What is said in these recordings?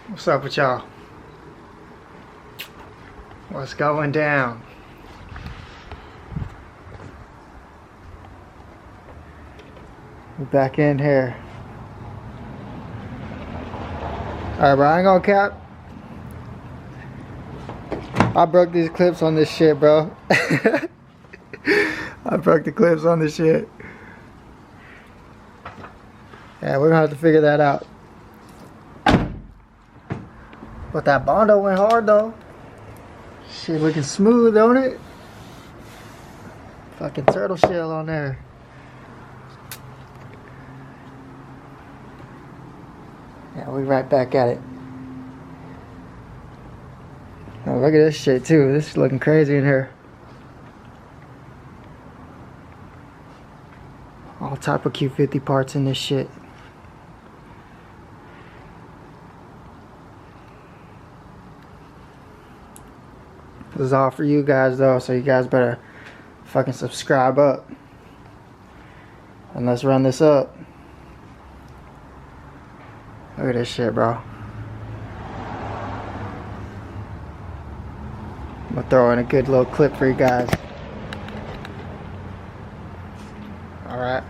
What's up with y'all? What's going down? We're back in here. Alright, bro, I ain't gonna cap. I broke these clips on this shit, bro. I broke the clips on this shit. Yeah, we're gonna have to figure that out. But that Bondo went hard though. Shit looking smooth, don't it? Fucking turtle shell on there. Yeah, we right back at it. Oh, look at this shit too. This is looking crazy in here. All type of Q50 parts in this shit. This is all for you guys though, so you guys better fucking subscribe up. And let's run this up. Look at this shit, bro. I'm gonna throw in a good little clip for you guys. Alright,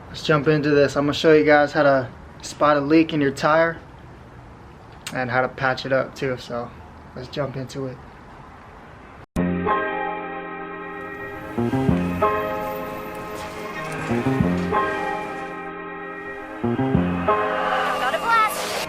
let's jump into this. I'm gonna show you guys how to spot a leak in your tire and how to patch it up too, so let's jump into it. Got a blast!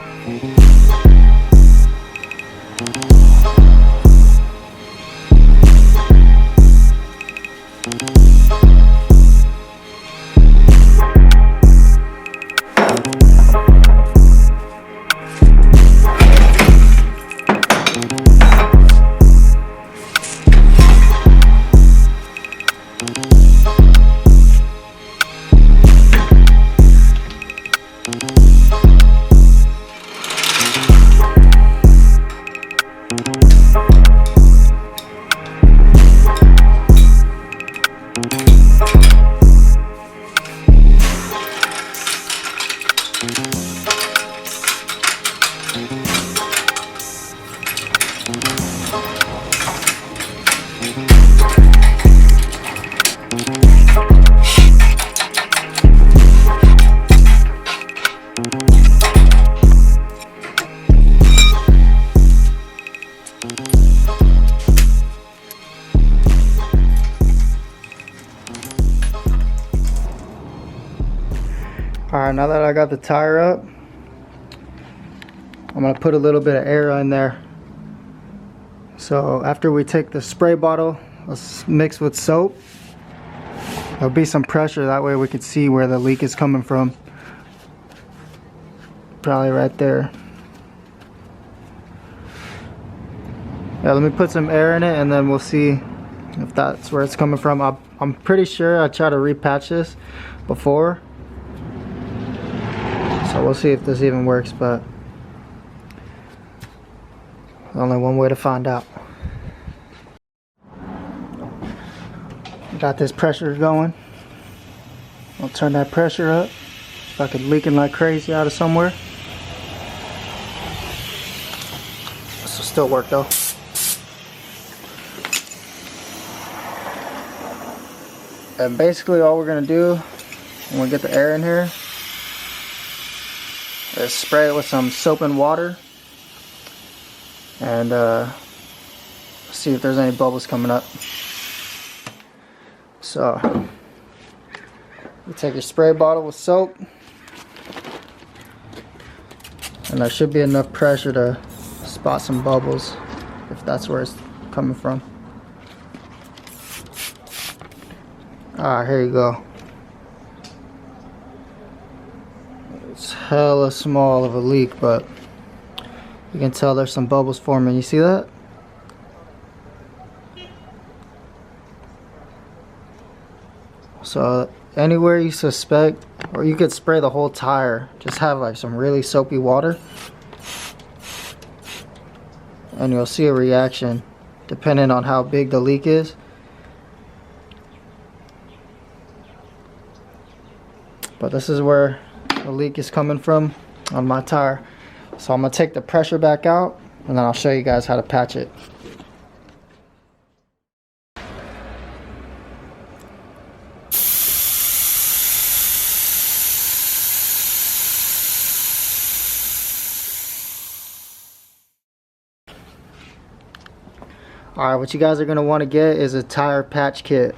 Alright, now that I got the tire up, I'm going to put a little bit of air in there. So after we take the spray bottle, let's mix with soap. There'll be some pressure, that way we can see where the leak is coming from. Probably right there. Yeah, let me put some air in it and then we'll see if that's where it's coming from. I'm pretty sure I tried to repatch this before. So we'll see if this even works, but only one way to find out. Got this pressure going. I'll turn that pressure up. Fucking leaking like crazy out of somewhere. This will still work though. And basically all we're gonna do when we get the air in here is spray it with some soap and water and see if there's any bubbles coming up. So you take your spray bottle with soap and there should be enough pressure to spot some bubbles if that's where it's coming from. Alright, here you go. It's hella small of a leak, but you can tell there's some bubbles forming. You see that? So anywhere you suspect, or you could spray the whole tire, just have like some really soapy water and you'll see a reaction depending on how big the leak is. But this is where the leak is coming from on my tire. So I'm gonna take the pressure back out and then I'll show you guys how to patch it. Alright, what you guys are going to want to get is a tire patch kit.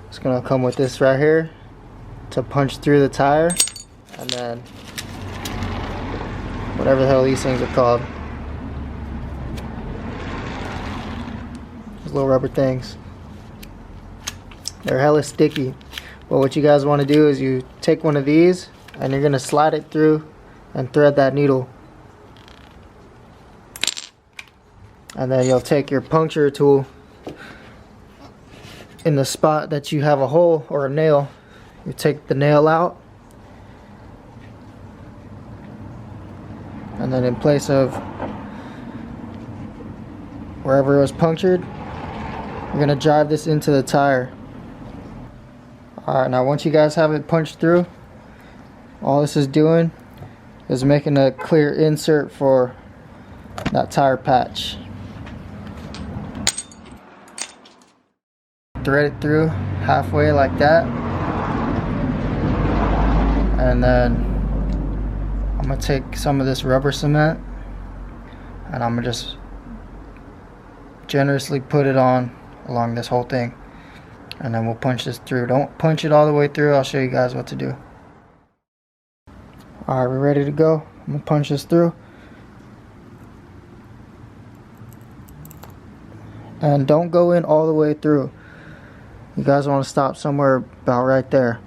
It's going to come with this right here to punch through the tire, and then whatever the hell these things are called. These little rubber things. They're hella sticky. But what you guys want to do is you take one of these and you're going to slide it through and thread that needle. And then you'll take your puncture tool in the spot that you have a hole or a nail. You take the nail out, and then in place of wherever it was punctured, you're going to drive this into the tire. Alright, now once you guys have it punched through, all this is doing is making a clear insert for that tire patch. Thread it through halfway like that, and then I'm gonna take some of this rubber cement and I'm gonna just generously put it on along this whole thing, and then we'll punch this through. Don't punch it all the way through. I'll show you guys what to do. Alright, we're ready to go. I'm gonna punch this through, and don't go in all the way through. You guys want to stop somewhere about right there.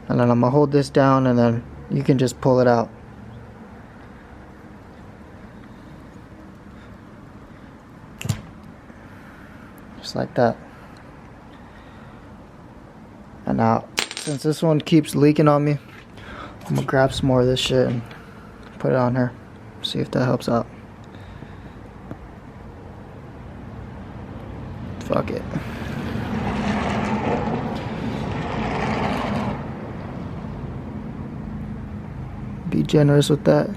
And then I'm going to hold this down, and then you can just pull it out. Just like that. And now, since this one keeps leaking on me, I'm going to grab some more of this shit and put it on here. See if that helps out. Fuck it. Be generous with that.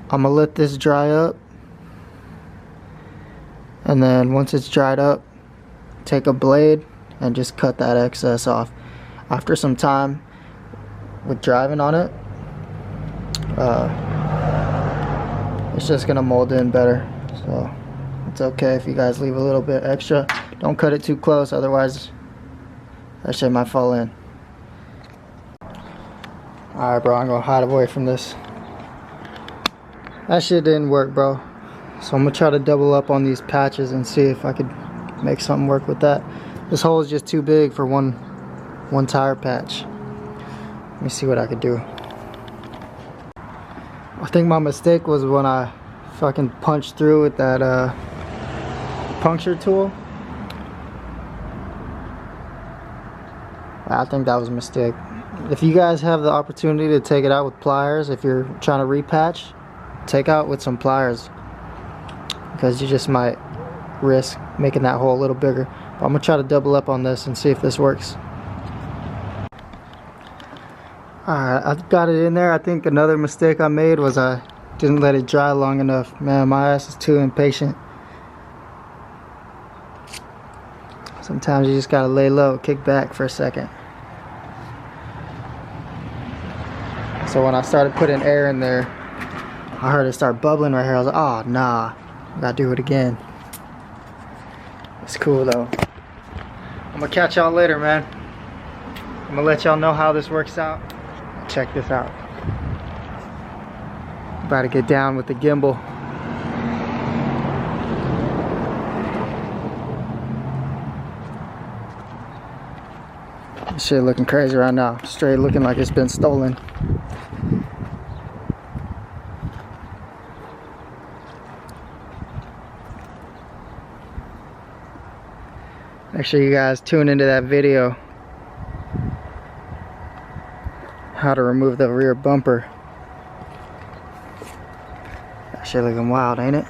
I'm gonna let this dry up, and then once it's dried up, take a blade and just cut that excess off. After some time with driving on it, it's just gonna mold in better. So it's okay if you guys leave a little bit extra. Don't cut it too close, otherwise that shit might fall in. Alright bro, I'm gonna hide away from this. That shit didn't work, bro. So I'm gonna try to double up on these patches and see if I could make something work with that. This hole is just too big for one tire patch. Let me see what I could do. I think my mistake was when I fucking punched through with that puncture tool. I think that was a mistake. If you guys have the opportunity to take it out with pliers, if you're trying to repatch, take out with some pliers, because you just might risk making that hole a little bigger. But I'm gonna try to double up on this and see if this works. Alright, I've got it in there. I think another mistake I made was I didn't let it dry long enough. Man, my ass is too impatient. Sometimes you just gotta lay low, kick back for a second. So when I started putting air in there, I heard it start bubbling right here. I was like, oh nah, I gotta do it again. It's cool though. I'm gonna catch y'all later, man. I'm gonna let y'all know how this works out. Check this out. About to get down with the gimbal. This shit looking crazy right now. Straight looking like it's been stolen. Make sure you guys tune into that video. How to remove the rear bumper. That shit looking wild, ain't it?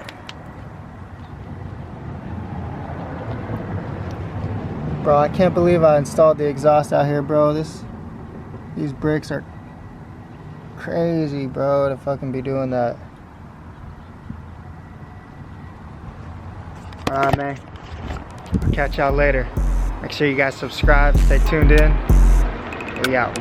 Bro, I can't believe I installed the exhaust out here, bro. These bricks are crazy, bro, to fucking be doing that. Alright, man. I'll catch y'all later. Make sure you guys subscribe, stay tuned in. We out.